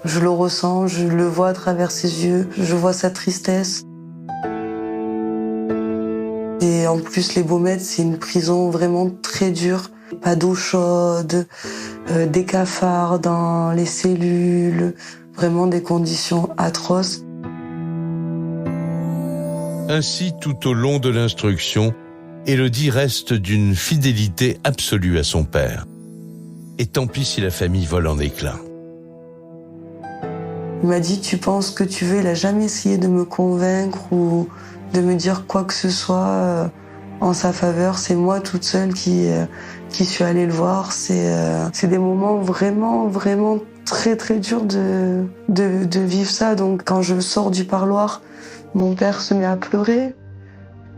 je le ressens, je le vois à travers ses yeux, je vois sa tristesse. Et en plus, les Baumettes, c'est une prison vraiment très dure. Pas d'eau chaude, des cafards dans les cellules, vraiment des conditions atroces. Ainsi, tout au long de l'instruction, Élodie reste d'une fidélité absolue à son père. Et tant pis si la famille vole en éclats. Il m'a dit, tu penses que tu veux, il a jamais essayé de me convaincre ou de me dire quoi que ce soit en sa faveur. C'est moi toute seule qui suis allée le voir. C'est des moments vraiment, vraiment très, très durs de vivre ça. Donc quand je sors du parloir, mon père se met à pleurer.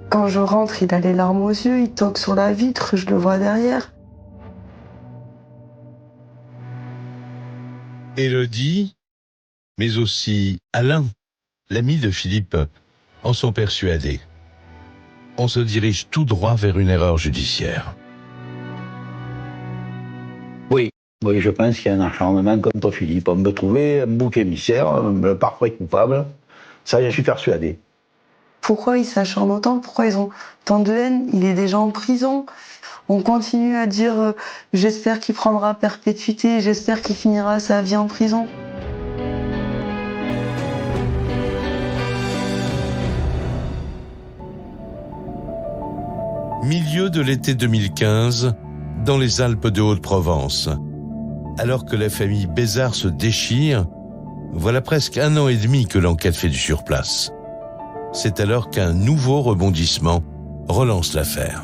Quand je rentre, il a les larmes aux yeux, il toque sur la vitre, je le vois derrière. Élodie, mais aussi Alain, l'ami de Philippe, en sont persuadés. On se dirige tout droit vers une erreur judiciaire. Oui, je pense qu'il y a un acharnement contre Philippe. On veut trouver un bouc émissaire, le parfait coupable. Ça, je suis persuadé. Pourquoi ils s'acharnent autant? Pourquoi ils ont tant de haine? Il est déjà en prison. On continue à dire j'espère qu'il prendra perpétuité, j'espère qu'il finira sa vie en prison. Milieu de l'été 2015, dans les Alpes de Haute-Provence. Alors que la famille Bézard se déchire, voilà presque 1 an et demi que l'enquête fait du surplace. C'est alors qu'un nouveau rebondissement relance l'affaire.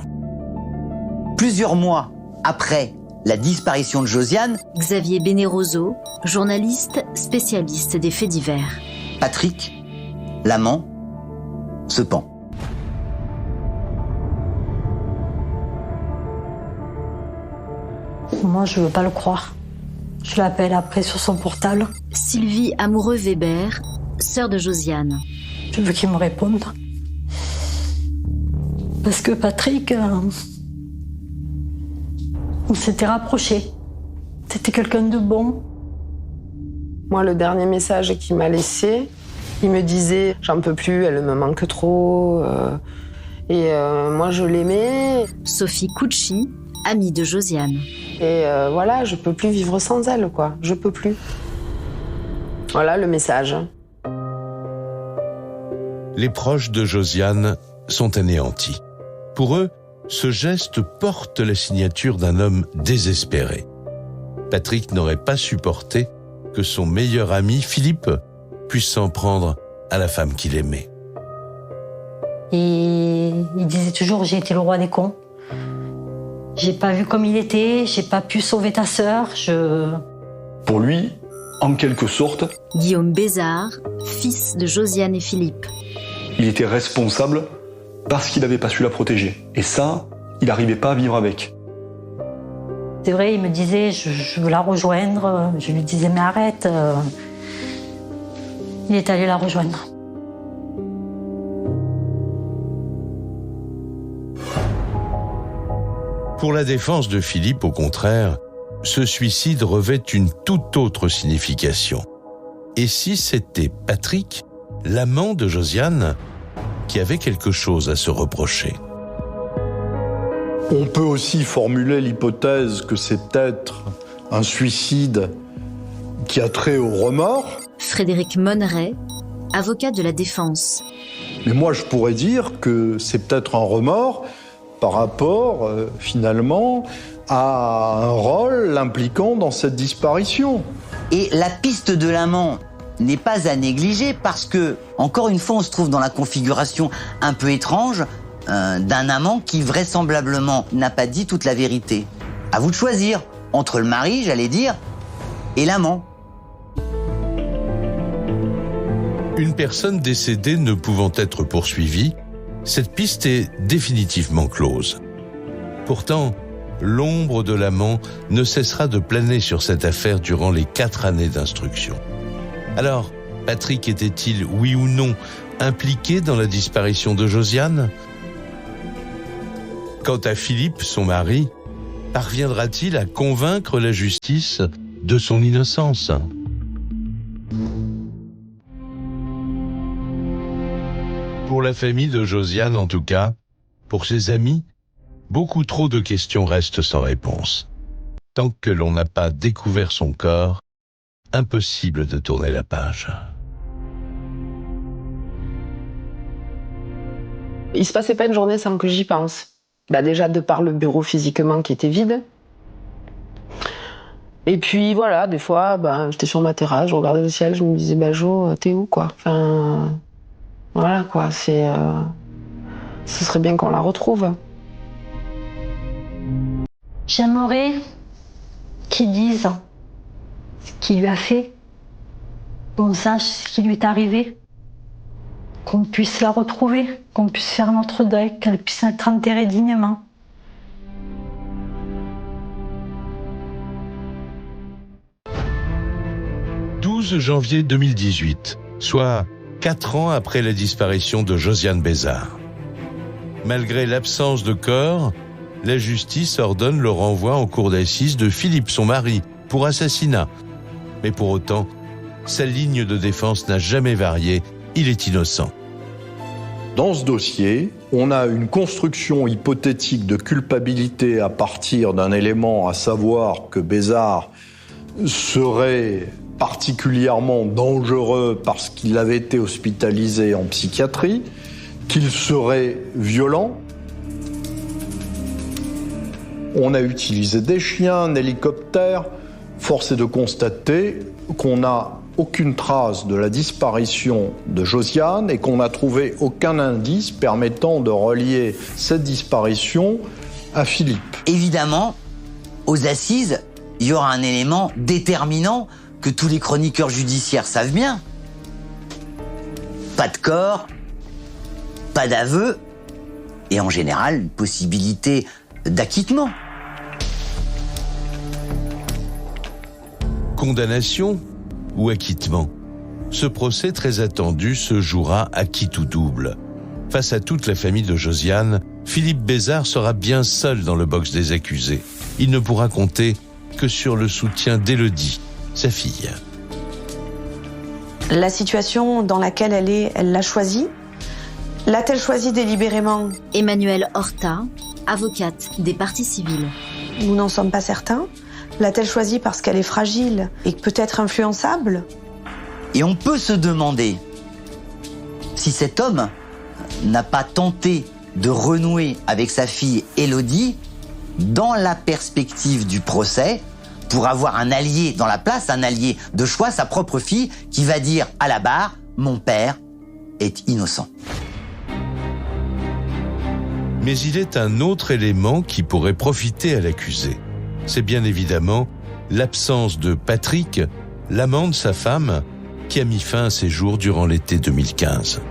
Plusieurs mois après la disparition de Josiane, Xavier Bénéroso, journaliste spécialiste des faits divers. Patrick, l'amant, se pend. Moi, je veux pas le croire. Je l'appelle après sur son portable. Sylvie Amoureux-Weber, sœur de Josiane. Je veux qu'il me réponde. Parce que Patrick, on s'était rapprochés. C'était quelqu'un de bon. Moi, le dernier message qu'il m'a laissé, il me disait « J'en peux plus, elle me manque trop. » Et moi, je l'aimais. Sophie Cucci, amie de Josiane. Et voilà, je peux plus vivre sans elle, quoi. Je peux plus. Voilà le message. Les proches de Josiane sont anéantis. Pour eux, ce geste porte la signature d'un homme désespéré. Patrick n'aurait pas supporté que son meilleur ami, Philippe, puisse s'en prendre à la femme qu'il aimait. Et il disait toujours « J'ai été le roi des cons. J'ai pas vu comme il était, j'ai pas pu sauver ta sœur, Pour lui, en quelque sorte, Guillaume Bézard, fils de Josiane et Philippe. il était responsable parce qu'il n'avait pas su la protéger. Et ça, il n'arrivait pas à vivre avec. C'est vrai, il me disait je veux la rejoindre. Je lui disais mais arrête. il est allé la rejoindre. Pour la défense de Philippe, au contraire, ce suicide revêt une toute autre signification. Et si c'était Patrick, l'amant de Josiane, qui avait quelque chose à se reprocher? On peut aussi formuler l'hypothèse que c'est peut-être un suicide qui a trait au remords. Frédéric Monneret, avocat de la défense. Mais moi, je pourrais dire que c'est peut-être un remords par rapport, finalement, à un rôle l'impliquant dans cette disparition. Et la piste de l'amant n'est pas à négliger parce que, encore une fois, on se trouve dans la configuration un peu étrange d'un amant qui vraisemblablement n'a pas dit toute la vérité. À vous de choisir entre le mari, j'allais dire, et l'amant. Une personne décédée ne pouvant être poursuivie, cette piste est définitivement close. Pourtant, l'ombre de l'amant ne cessera de planer sur cette affaire durant les 4 années d'instruction. Alors, Patrick était-il, oui ou non, impliqué dans la disparition de Josiane? Quant à Philippe, son mari, parviendra-t-il à convaincre la justice de son innocence? Pour la famille de Josiane, en tout cas, pour ses amis, beaucoup trop de questions restent sans réponse. Tant que l'on n'a pas découvert son corps, impossible de tourner la page. Il se passait pas une journée sans que j'y pense. Déjà de par le bureau physiquement qui était vide. Et puis voilà, des fois, j'étais sur ma terrasse, je regardais le ciel, je me disais, Jo, t'es où quoi? Enfin, voilà quoi, ce serait bien qu'on la retrouve. J'aimerais qu'ils disent ce qu'il lui a fait, qu'on sache ce qui lui est arrivé, qu'on puisse la retrouver, qu'on puisse faire notre deuil, qu'elle puisse être enterrée dignement. « 12 janvier 2018, soit 4 ans après la disparition de Josiane Bézard. Malgré l'absence de corps, la justice ordonne le renvoi en cour d'assises de Philippe, son mari, pour assassinat. Mais pour autant, sa ligne de défense n'a jamais varié, il est innocent. Dans ce dossier, on a une construction hypothétique de culpabilité à partir d'un élément, à savoir que Bézard serait particulièrement dangereux parce qu'il avait été hospitalisé en psychiatrie, qu'il serait violent. On a utilisé des chiens, un hélicoptère. Force est de constater qu'on n'a aucune trace de la disparition de Josiane et qu'on n'a trouvé aucun indice permettant de relier cette disparition à Philippe. Évidemment, aux assises, il y aura un élément déterminant que tous les chroniqueurs judiciaires savent bien. Pas de corps, pas d'aveu, et en général, une possibilité d'acquittement. Condamnation ou acquittement? Ce procès très attendu se jouera à quitte ou double. Face à toute la famille de Josiane, Philippe Bézard sera bien seul dans le box des accusés. Il ne pourra compter que sur le soutien d'Élodie, sa fille. La situation dans laquelle elle est, elle l'a choisie. L'a-t-elle choisie délibérément? Emmanuelle Horta, avocate des parties civiles. Nous n'en sommes pas certains. L'a-t-elle choisie parce qu'elle est fragile et peut-être influençable? Et on peut se demander si cet homme n'a pas tenté de renouer avec sa fille Élodie dans la perspective du procès pour avoir un allié dans la place, un allié de choix, sa propre fille, qui va dire à la barre « Mon père est innocent ». Mais il est un autre élément qui pourrait profiter à l'accusé. C'est bien évidemment l'absence de Patrick, l'amant de sa femme, qui a mis fin à ses jours durant l'été 2015.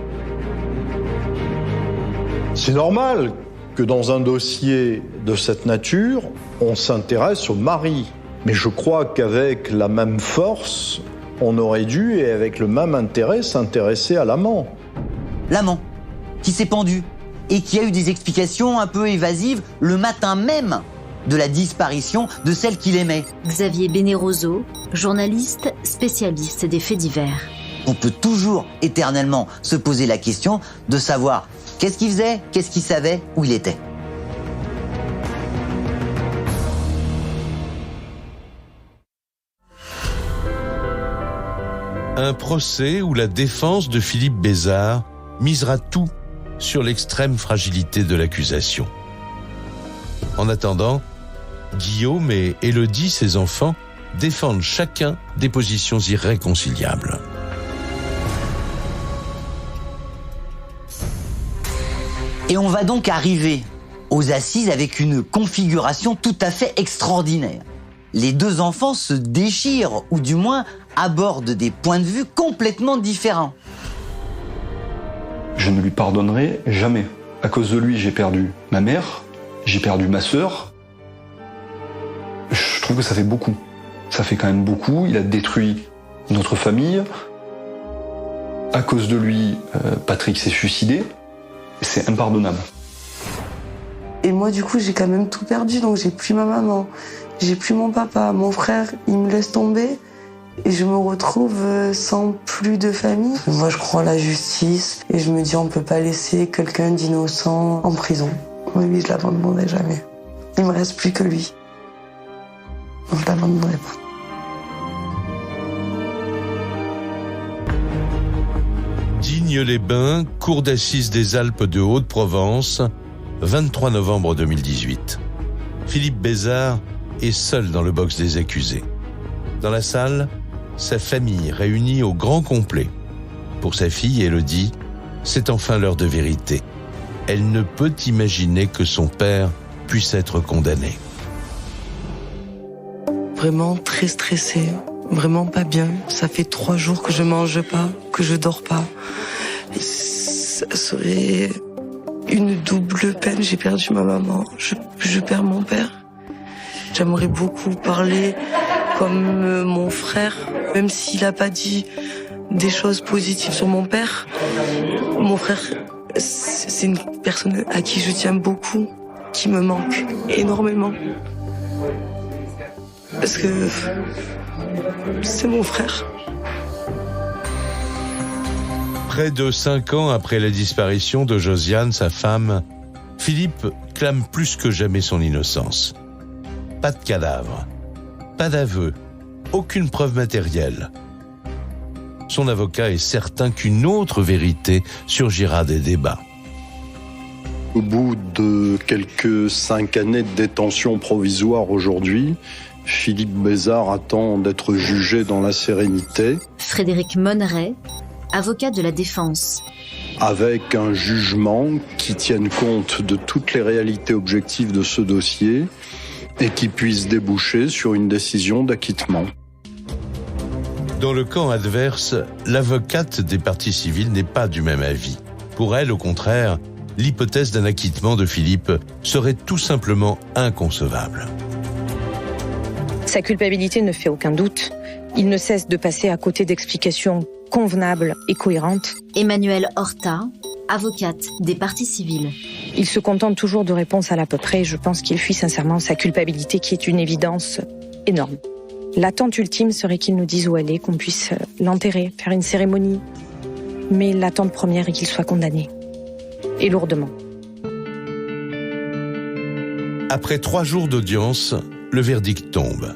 C'est normal que dans un dossier de cette nature, on s'intéresse au mari. Mais je crois qu'avec la même force, On aurait dû, et avec le même intérêt, s'intéresser à l'amant. L'amant, qui s'est pendu et qui a eu des explications un peu évasives le matin même de la disparition de celle qu'il aimait. Xavier Bénéroso, journaliste spécialiste des faits divers. On peut toujours éternellement se poser la question de savoir qu'est-ce qu'il faisait, qu'est-ce qu'il savait, où il était. Un procès où la défense de Philippe Bézard misera tout sur l'extrême fragilité de l'accusation. En attendant, Guillaume et Élodie, ses enfants, défendent chacun des positions irréconciliables. Et on va donc arriver aux assises avec une configuration tout à fait extraordinaire. Les deux enfants se déchirent, ou du moins abordent des points de vue complètement différents. Je ne lui pardonnerai jamais. À cause de lui, j'ai perdu ma mère, j'ai perdu ma sœur. Je trouve que ça fait beaucoup. Ça fait quand même beaucoup. Il a détruit notre famille. À cause de lui, Patrick s'est suicidé. C'est impardonnable. Et moi, du coup, j'ai quand même tout perdu. Donc, j'ai plus ma maman, j'ai plus mon papa, mon frère, il me laisse tomber. Et je me retrouve sans plus de famille. Moi, je crois en la justice. Et je me dis, on peut pas laisser quelqu'un d'innocent en prison. Oui, je l'abandonnerai jamais. Il me reste plus que lui. Je l'abandonnerai pas. Digne-les-Bains, cour d'assises des Alpes de Haute-Provence, 23 novembre 2018. Philippe Bézard est seul dans le box des accusés. Dans la salle, sa famille réunie au grand complet. Pour sa fille, Élodie, c'est enfin l'heure de vérité. Elle ne peut imaginer que son père puisse être condamné. Vraiment très stressée, vraiment pas bien. Ça fait 3 jours que je mange pas, que je dors pas. Et ça serait une double peine. J'ai perdu ma maman, je perds mon père. J'aimerais beaucoup parler comme mon frère, même s'il n'a pas dit des choses positives sur mon père. Mon frère, c'est une personne à qui je tiens beaucoup, qui me manque énormément. Parce que c'est mon frère. Près de 5 ans après la disparition de Josiane, sa femme, Philippe clame plus que jamais son innocence. Pas de cadavre, pas d'aveu, aucune preuve matérielle. Son avocat est certain qu'une autre vérité surgira des débats. Au bout de quelques 5 années de détention provisoire aujourd'hui, Philippe Bézard attend d'être jugé dans la sérénité. Frédéric Monneret, avocat de la défense. Avec un jugement qui tienne compte de toutes les réalités objectives de ce dossier et qui puisse déboucher sur une décision d'acquittement. Dans le camp adverse, l'avocate des parties civiles n'est pas du même avis. Pour elle, au contraire, l'hypothèse d'un acquittement de Philippe serait tout simplement inconcevable. Sa culpabilité ne fait aucun doute. Il ne cesse de passer à côté d'explications convenables et cohérentes. Emmanuelle Horta, avocate des parties civiles. Il se contente toujours de réponses à l'à peu près. Je pense qu'il fuit sincèrement sa culpabilité qui est une évidence énorme. L'attente ultime serait qu'il nous dise où elle est, qu'on puisse l'enterrer, faire une cérémonie. Mais l'attente première est qu'il soit condamné. Et lourdement. Après 3 jours d'audience, le verdict tombe.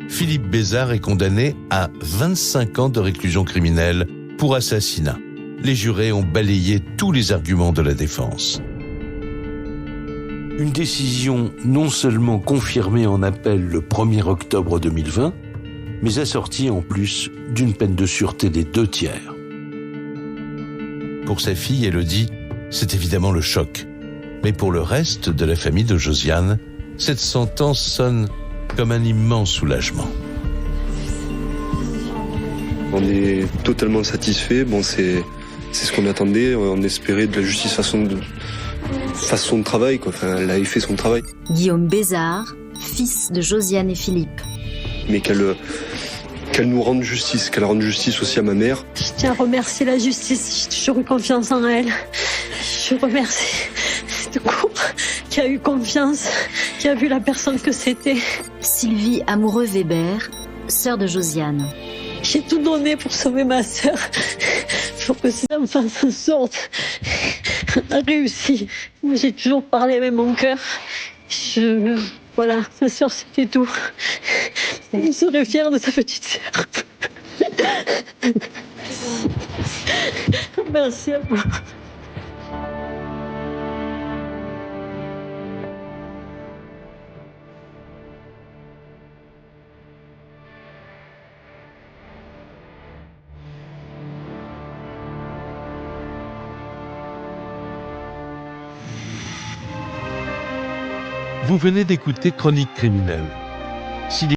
Philippe Bézard est condamné à 25 ans de réclusion criminelle pour assassinat. Les jurés ont balayé tous les arguments de la défense. Une décision non seulement confirmée en appel le 1er octobre 2020, mais assortie en plus d'une peine de sûreté des 2/3. Pour sa fille, Élodie, c'est évidemment le choc. Mais pour le reste de la famille de Josiane, cette sentence sonne comme un immense soulagement. On est totalement satisfait. Bon, c'est ce qu'on attendait. On espérait de la justice façon de travail, quoi. Enfin, elle avait fait son travail. Guillaume Bézard, fils de Josiane et Philippe. Mais qu'elle qu'elle nous rende justice, qu'elle rende justice aussi à ma mère. Je tiens à remercier la justice, j'ai toujours eu confiance en elle. Je remercie tout court qui a eu confiance, qui a vu la personne que c'était. Sylvie Amoureux-Weber, sœur de Josiane. J'ai tout donné pour sauver ma sœur, pour que ses enfants s'en sortent. On a réussi. Moi, j'ai toujours parlé avec mon cœur. Voilà, ma sœur, c'était tout. Je serais fière de sa petite sœur. Merci à vous. Vous venez d'écouter Chronique criminelle. Si